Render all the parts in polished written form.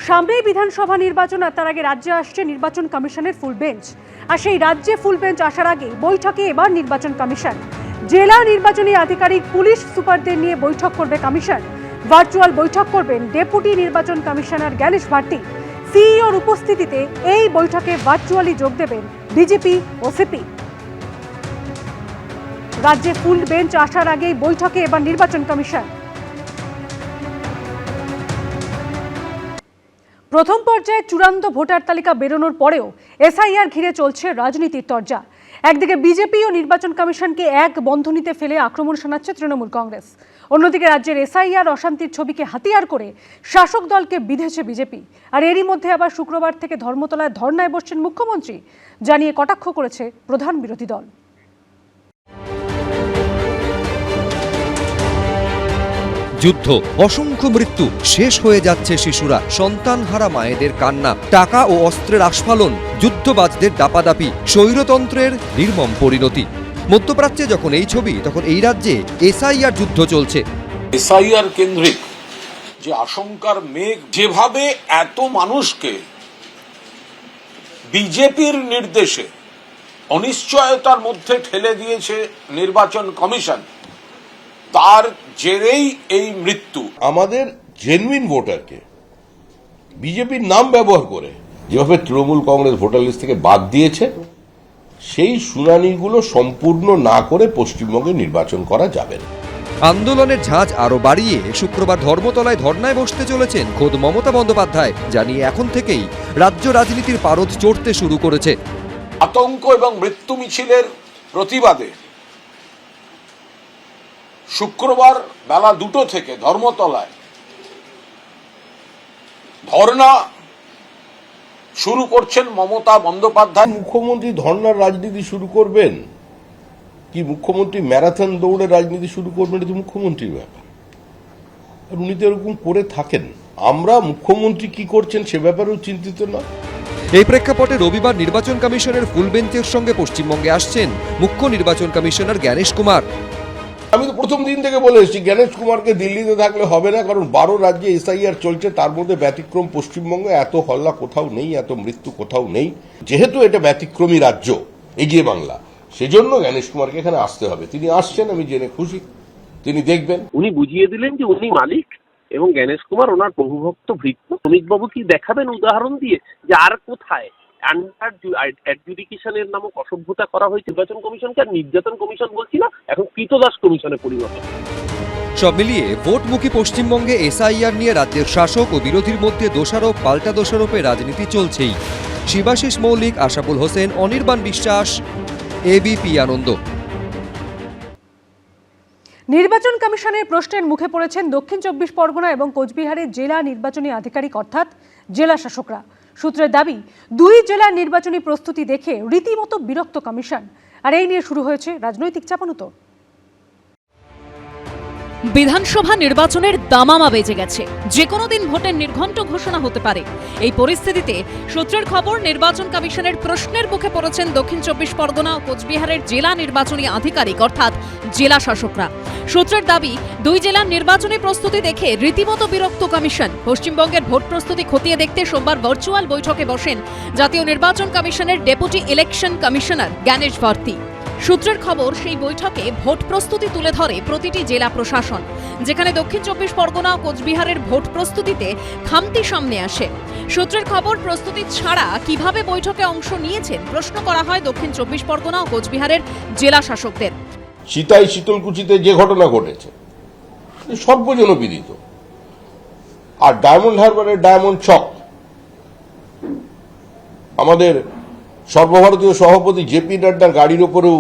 সামনেই বিধানসভা নির্বাচন, আর তার আগে রাজ্যে আসছে নির্বাচন কমিশনের ফুল বেঞ্চ। আর সেই রাজ্যে ফুল বেঞ্চ আসার আগে বৈঠকে এবার নির্বাচন কমিশন। জেলা নির্বাচনী আধিকারিক, পুলিশ সুপারদের নিয়ে বৈঠক করবে কমিশন। ভার্চুয়াল বৈঠক করবেন ডেপুটি নির্বাচন কমিশনার জ্ঞানেশ ভারতী। সিইওর উপস্থিতিতে এই বৈঠকে ভার্চুয়ালি যোগ দেবেন ডিজিপি ও সিপি। রাজ্যে ফুল বেঞ্চ আসার আগেই বৈঠকে এবার নির্বাচন কমিশন। প্রথম পর্যায়ে চূড়ান্ত ভোটার তালিকা বেরোনোর পরেও এসআইআর ঘিরে চলছে রাজনীতির তরজা। একদিকে বিজেপি ও নির্বাচন কমিশনকে এক বন্ধনীতে ফেলে আক্রমণ শোনাচ্ছে তৃণমূল কংগ্রেস, অন্যদিকে রাজ্যের এসআইআর অশান্তির ছবিকে হাতিয়ার করে শাসক দলকে বিঁধেছে বিজেপি। আর এরই মধ্যে আবার শুক্রবার থেকে ধর্মতলায় ধর্নায় বসছেন মুখ্যমন্ত্রী, জানিয়ে কটাক্ষ করেছে প্রধান বিরোধী দল। যুদ্ধ, অসংখ্য মৃত্যু, শেষ হয়ে যাচ্ছে শিশুরা, সন্তানহারা মায়েদের কান্না, টাকা ও অস্ত্রের আস্ফালন, যুদ্ধবাজদের দাপাদাপি, স্বৈরতন্ত্রের নির্মম পরিণতি। মধ্যপ্রাচ্যে যখন এই ছবি, তখন এই রাজ্যে এসআইআর যুদ্ধ চলছে। এসআইআর কেন্দ্রিক যে আশঙ্কার মেঘ, যেভাবে এত মানুষকে বিজেপির নির্দেশে অনিশ্চয়তার মধ্যে ঠেলে দিয়েছে নির্বাচন কমিশন, তার জেরেই এই মৃত্যু। আমাদের জেনুইন ভোটারকে বিজেপির নাম ব্যবহার করে যেভাবে তৃণমূল কংগ্রেস ভোটার লিস্ট থেকে বাদ দিয়েছে, সেই শুনানিগুলো সম্পূর্ণ না করে পশ্চিমবঙ্গে নির্বাচন করা যাবে না। আন্দোলনের ঝাঁজ আরো বাড়িয়ে শুক্রবার ধর্মতলায় ধর্নায় বসতে চলেছেন খোদ মমতা বন্দ্যোপাধ্যায়, জানিয়ে এখন থেকেই রাজ্য রাজনীতির পারদ চড়তে শুরু করেছে। আতঙ্ক এবং মৃত্যু মিছিলের প্রতিবাদে শুক্রবার বেলা 2টো থেকে ধর্মতলায় ধর্না শুরু করছেন মমতা বন্দ্যোপাধ্যায়। মুখ্যমন্ত্রী ধর্নার রাজনীতি শুরু করবেন কি মুখ্যমন্ত্রী ম্যারাথন দৌড়ে রাজনীতি শুরু করবেন? এটা মুখ্যমন্ত্রীর ব্যাপার, আর উনি তো এরকম করে থাকেন। আমরা মুখ্যমন্ত্রী কি করছেন সে ব্যাপারেও চিন্তিত না। এই প্রেক্ষাপটে রবিবার নির্বাচন কমিশনের ফুল বেঞ্চের সঙ্গে পশ্চিমবঙ্গে আসছেন মুখ্য নির্বাচন কমিশনার জ্ঞানেশ কুমার। আমি তো প্রথম দিন থেকে বলে এসেছি, জ্ঞানেশ কুমারকে দিল্লিতে থাকলে হবে না, কারণ 12 রাজ্যে এসআইআর চলছে, তার মধ্যে ব্যতিক্রম পশ্চিমবঙ্গে। এত হল্লা কোথাও নেই, এত মৃত্যু কোথাও নেই। যেহেতু এটা ব্যতিক্রমী রাজ্য এগিয়ে বাংলা, সেজন্য জ্ঞানেশ কুমারকে এখানে আসতে হবে। তিনি আসছেন, আমি জেনে খুশি। তিনি দেখবেন। উনি বুঝিয়ে দিলেন যে উনি মালিক এবং জ্ঞানেশ কুমার ওনার প্রভুভক্ত ভৃত্য। শ্রমিকবাবু কি দেখাবেন উদাহরণ দিয়ে যে আর কোথায় আন্ডার অ্যাডজুডিকেশনের নামক অসভ্যতা করা হয়েছে নির্বাচন কমিশনকে। আর নির্যাতন কমিশন বলছি না, এখন কৃতদাস কমিশনে পরিণত। সব মিলিয়ে ভোটমুখী পশ্চিমবঙ্গে এসআইআর নিয়ে রাজ্যের শাসক ও বিরোধীর মধ্যে দোষারোপ পাল্টা দোষারোপে রাজনীতি চলছেই। শিবাশিস মৌলিক, আশাফুল হোসেন, অনির্বাণ বিশ্বাস, এবিপি আনন্দ। নির্বাচন কমিশনের প্রশ্নের মুখে পড়েছেন দক্ষিণ 24 পরগনা এবং কোচবিহারের জেলা নির্বাচনী আধিকারিক অর্থাৎ জেলা শাসকরা। সূত্রের দাবি, দুই জেলার নির্বাচনী প্রস্তুতি দেখে রীতিমতো বিরক্ত কমিশন। আর এই নিয়ে শুরু হয়েছে রাজনৈতিক চাপানুতো। বিধানসভা নির্বাচনের দামামা বেজে গেছে, যে কোনো দিন ভোটের নির্ঘণ্ট ঘোষণা হতে পারে। এই পরিস্থিতিতে সূত্রের খবর, নির্বাচন কমিশনের প্রশ্নের মুখে পড়েছেন দক্ষিণ 24 পরগনা ও কোচবিহারের জেলা নির্বাচনী আধিকারিক অর্থাৎ জেলা শাসকরা। সূত্রের দাবি, দুই জেলার নির্বাচনী প্রস্তুতি দেখে রীতিমতো বিরক্ত কমিশন। পশ্চিমবঙ্গের ভোট প্রস্তুতি খতিয়ে দেখতে সোমবার ভার্চুয়াল বৈঠকে বসেন জাতীয় নির্বাচন কমিশনের deputy election commissioner Gyanesh Bharati. সূত্রের খবর, সেই বৈঠকে ভোট প্রস্তুতি তুলে ধরে প্রতিটি জেলা প্রশাসন, যেখানে দক্ষিণ 24 পরগনা ও কোচবিহারের ভোট প্রস্তুতিতে খামতি সামনে আসে। সূত্রের খবর, প্রস্তুতি ছাড়া কিভাবে বৈঠকে অংশ নিয়েছেন প্রশ্ন করা হয় দক্ষিণ 24 পরগনা ও কোচবিহারের জেলা শাসকদের। সীতাই শীতলকুচিতে যে ঘটনা ঘটেছে সর্বজনবিদিত, আর ডায়মন্ড হারবারের ডায়মন্ড চক, আমাদের সর্বভারতীয় সভাপতি জেপি নাড্ডার গাড়ির ওপরেও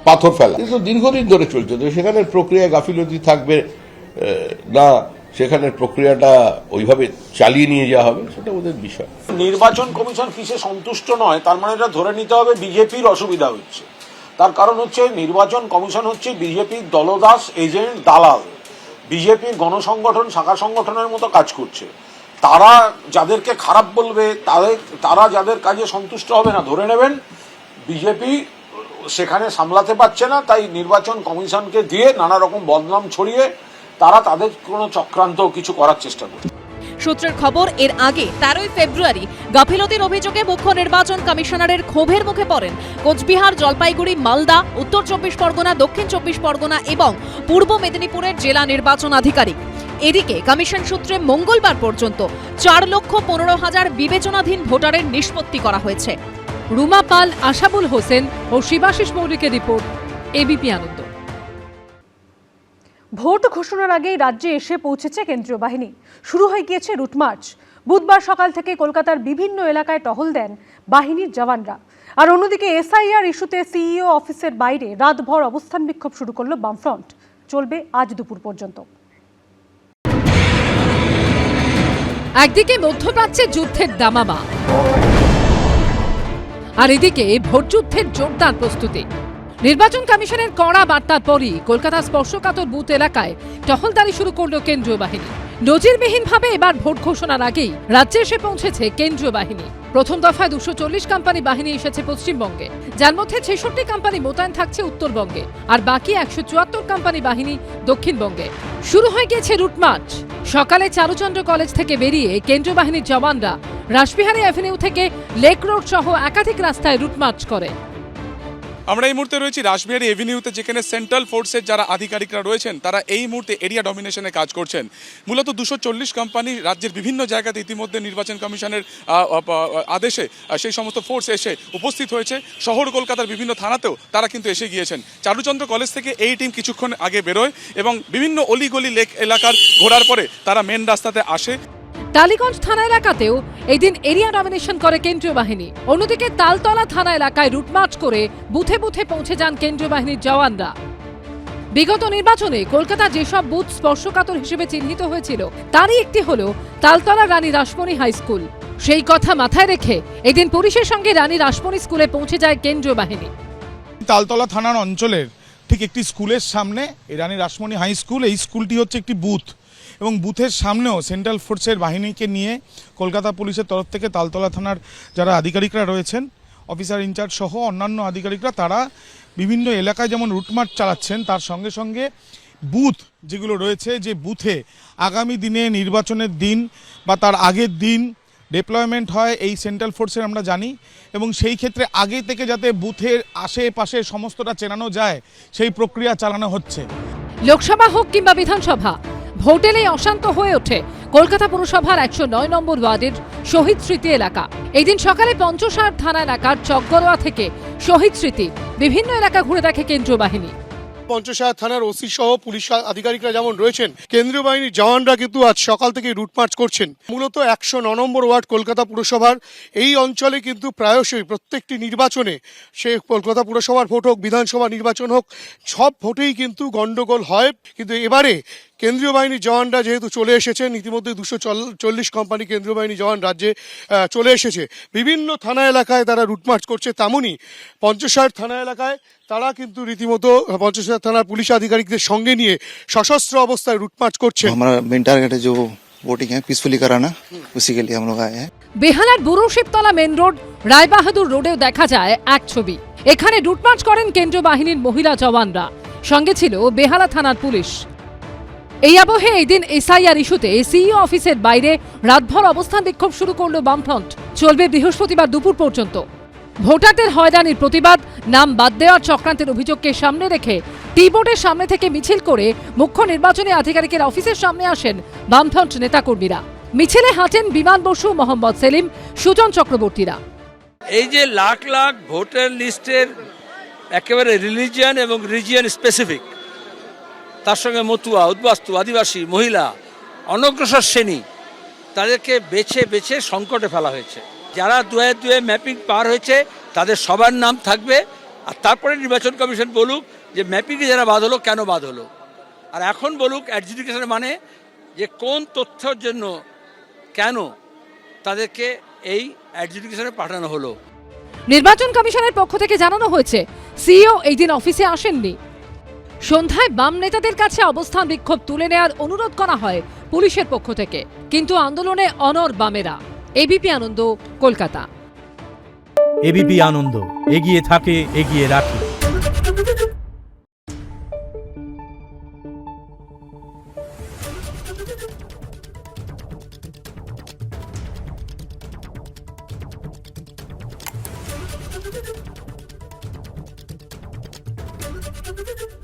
পাথর ফেলা, কিন্তু দীর্ঘদিন ধরে চলছে। তো সেখানে প্রক্রিয়া গাফিলতি থাকবে না, সেখানে প্রক্রিয়াটা ওইভাবে চালিয়ে নিয়ে যাওয়া হবে, সেটা ওদের বিষয়। নির্বাচন কমিশন কিসে সন্তুষ্ট নয়, তার মানে এটা ধরে নিতে হবে বিজেপির অসুবিধা হচ্ছে। তার কারণ হচ্ছে নির্বাচন কমিশন হচ্ছে বিজেপির দলদাস, এজেন্ট, দালাল। বিজেপির গণসংগঠন, শাখা সংগঠনের মতো কাজ করছে। তারা যাদেরকে খারাপ বলবে, তারা যাদের কাজে সন্তুষ্ট হবে না, ধরে নেবেন বিজেপি সেখানে সামলাতে পারছে না, তাই নির্বাচন কমিশনকে দিয়ে নানা রকম বদনাম ছড়িয়ে তারা তাদের কোনো চক্রান্ত কিছু করার চেষ্টা করছে। সূত্রের খবর, এর আগে 13ই ফেব্রুয়ারি গাফিলতির অভিযোগে মুখ্য নির্বাচন কমিশনারের ক্ষোভের মুখে পড়েন কোচবিহার, জলপাইগুড়ি, মালদা, উত্তর 24 পরগনা, দক্ষিণ 24 পরগনা এবং পূর্ব মেদিনীপুরের জেলা নির্বাচন আধিকারিক। এদিকে কমিশন সূত্রে মঙ্গলবার পর্যন্ত 4,15,000 বিবেচনাধীন ভোটারের নিষ্পত্তি করা হয়েছে। রুমা পাল, আশাবুল হোসেন ও শিবাশিস মৌলিকের রিপোর্ট, এবিপি আনন্দ। ভোট ঘোষণার আগেই রাজ্যে এসে পৌঁছেছে কেন্দ্রীয় বাহিনী। শুরু হয়ে গিয়েছে রুট মার্চ। বুধবার সকাল থেকে কলকাতার বিভিন্ন এলাকায় টহল দেন বাহিনীর জওয়ানরা। আর অন্যদিকে এসআইআর ইস্যুতে সিইও অফিসের বাইরে রাতভর অবস্থান বিক্ষোভ শুরু করলো বামফ্রন্ট। চলবে আজ দুপুর পর্যন্ত। একদিকে মধ্যপ্রাচ্যে যুদ্ধের দামামা, আর এদিকে ভোটযুদ্ধের জোরদার প্রস্তুতি। নির্বাচন কমিশনের কড়া বার্তার পরই কলকাতার স্পর্শকাতর বুথ এলাকায় টহলদারি শুরু করল কেন্দ্রীয় বাহিনী। নজিরবিহীনভাবে এবার ভোট ঘোষণার আগেই রাজ্যে এসে পৌঁছেছে কেন্দ্রীয় বাহিনী। প্রথম দফায় 240 কোম্পানি বাহিনী এসেছে পশ্চিমবঙ্গে, যার মধ্যে 66 কোম্পানি মোতায়েন থাকছে উত্তরবঙ্গে, আর বাকি 174 কোম্পানি বাহিনী দক্ষিণবঙ্গে। শুরু হয়ে গিয়েছে রুট মার্চ। সকালে চারুচন্দ্র কলেজ থেকে বেরিয়ে কেন্দ্রীয় বাহিনীর জওয়ানরা রাসবিহারী অ্যাভিনিউ থেকে লেক রোড সহ একাধিক রাস্তায় রুট মার্চ করে। আমরা এই মুহূর্তে রয়েছি রাসবিহারী এভিনিউতে, যেখানে সেন্ট্রাল ফোর্সের যারা আধিকারিকরা রয়েছেন তারা এই মুহূর্তে এরিয়া ডমিনেশনে কাজ করছেন। মূলত 240 কোম্পানি রাজ্যের বিভিন্ন জায়গাতে ইতিমধ্যে নির্বাচন কমিশনের আদেশে সেই সমস্ত ফোর্স এসে উপস্থিত হয়েছে। শহর কলকাতার বিভিন্ন থানাতেও তারা কিন্তু এসে গিয়েছেন। চারুচন্দ্র কলেজ থেকে এই টিম কিছুক্ষণ আগে বেরোয় এবং বিভিন্ন অলিগলি লেক এলাকার ঘোরার পরে তারা মেন রাস্তাতে আসে। টালিগঞ্জ থানা এলাকাতেও এই দিন এরিয়া ডমিনেশন করে কেন্দ্রীয় বাহিনী। অন্যদিকে তালতলা থানা এলাকায় রুটমার্চ করে বুথে বুথে পৌঁছে যান কেন্দ্রীয় বাহিনীর জওয়ানরা। বিগত নির্বাচনে কলকাতা যেসব বুথ স্পর্শকাতর হিসেবে চিহ্নিত হয়েছিল তারই একটি হল তালতলা রানী রাসমণি হাই স্কুল। সেই কথা মাথায় রেখে এদিন পুলিশের সঙ্গে রানী রাসমণি স্কুলে পৌঁছে যায় কেন্দ্রীয় বাহিনী। তালতলা থানার অঞ্চলের ঠিক একটি স্কুলের সামনে এই রানী রাসমণি হাই স্কুল, এই স্কুলটি হচ্ছে একটি বুথ এবং বুথের সামনেও সেন্ট্রাল ফোর্সের বাহিনীকে নিয়ে কলকাতা পুলিশের তরফ থেকে তালতলা থানার যারা আধিকারিকরা রয়েছেন, অফিসার ইনচার্জ সহ অন্যান্য আধিকারিকরা, তারা বিভিন্ন এলাকায় যেমন রুটমার্চ চালাচ্ছেন, তার সঙ্গে সঙ্গে বুথ যেগুলো রয়েছে, যে বুথে আগামী দিনে নির্বাচনের দিন বা তার আগের দিন ডিপ্লয়মেন্ট হয় এই সেন্ট্রাল ফোর্সের আমরা জানি, এবং সেই ক্ষেত্রে আগে থেকে যাতে বুথের আশেপাশে সমস্তটা চেনানো যায় সেই প্রক্রিয়া চালানো হচ্ছে। লোকসভা হোক কিংবা বিধানসভা, ভোটেলেই অশান্ত হয়ে ওঠে কলকাতা পুরসভার 109 নম্বর ওয়ার্ডের শহীদ স্মৃতি এলাকা। এই দিন সকালে পঞ্চসার থানা এলাকার চকগড়োয়া থেকে শহীদ স্মৃতি বিভিন্ন এলাকা ঘুরে দেখে কেন্দ্রীয় বাহিনী। পঞ্চসার থানার ওসি সহ পুলিশ আধিকারিকরা যেমন রয়েছেন, কেন্দ্রীয় বাহিনীর জওয়ানরা কিন্তু আজ সকাল থেকে রুট মার্চ করছেন। মূলত 109 নম্বর ওয়ার্ড কলকাতা পুরসভার এই অঞ্চলে কিন্তু প্রায়শই প্রত্যেকটি নির্বাচনে, সে কলকাতা পুরসভার ভোট হোক, বিধানসভা নির্বাচন হোক, সব ভোটেই কিন্তু গন্ডগোল হয়। কিন্তু এবারে কেন্দ্রীয় বাহিনীর জওয়ানরা যেহেতু চলে এসেছেন, ইতিমধ্যে 240 কোম্পানি কেন্দ্রীয় বাহিনী জওয়ান রাজ্যে চলে এসেছে, বিভিন্ন থানা এলাকায় তারা রুট মার্চ করছে। তেমনই পঞ্চসার থানা এলাকায় তারা কিন্তু রীতিমতো পঞ্চসার থানার পুলিশ আধিকারিকদের সঙ্গে নিয়ে সশস্ত্র অবস্থায় রুট মার্চ করছে। हमारा मेन टारगेट है जो वोटिंग है पीसफुली कराना, उसी के लिए हम लोग आए हैं। বেহালার বুড়ো শিবতলা মেন রোড, রায়বাহাদুর রোডেও দেখা যায় এক ছবি। এখানে রুটমার্চ করেন কেন্দ্রীয় বাহিনীর মহিলা জওয়ানরা, সঙ্গে ছিল বেহালা থানার পুলিশ। এই আবহে এই দিন এসআইআর ইস্যুতে সিইও অফিসের বাইরে রাতভর অবস্থান বিক্ষোভ শুরু করল বামফ্রন্ট। চলবে বৃহস্পতিবার দুপুর পর্যন্ত। ভোটারদের হয়রানির প্রতিবাদ, নাম বাদ দেওয়ার চক্রান্তের অভিযোগকে সামনে রেখে টি বোর্ডের সামনে থেকে মিছিল করে মুখ্য নির্বাচনী আধিকারিকের অফিসের সামনে আসেন বামফ্রন্ট নেতাকর্মীরা। মিছিলে হাঁটেন বিমান বসু, মোহাম্মদ সেলিম, সুজন চক্রবর্তীরা। এই যে লাখ লাখ ভোটার লিস্টের একেবারে রিলিজিয়ান এবং রিজিয়ন স্পেসিফিক, তার সঙ্গে মতুয়া, উদ্বাস্তু, আদিবাসী, মহিলা, অনগ্রসর শ্রেণী, তাদেরকে বেছে বেছে সংকটে ফেলা হয়েছে। যারা 2-2 ম্যাপিং পার হয়েছে তাদের সবার নাম থাকবে, আর তারপরে নির্বাচন কমিশন বলুক যে ম্যাপিংয়ে যারা বাদ হলো কেন বাদ হলো, আর এখন বলুক অ্যাডজুডিকেশন মানে যে কোন তথ্যের জন্য কেন তাদেরকে এই অ্যাডজুডিকেশনে পাঠানো হলো। নির্বাচন কমিশনের পক্ষ থেকে জানানো হয়েছে সিইও এই দিন অফিসে আসেননি। সন্ধ্যায় বাম নেতাদের কাছে অবস্থান বিক্ষোভ তুলে নেওয়ার অনুরোধ করা হয় পুলিশের পক্ষ থেকে, কিন্তু আন্দোলনে অনড় বামেরা। এবিপি আনন্দ, কলকাতা। এবিপি আনন্দ, এগিয়ে থাকে, এগিয়ে রাখে। রিপোর্ট।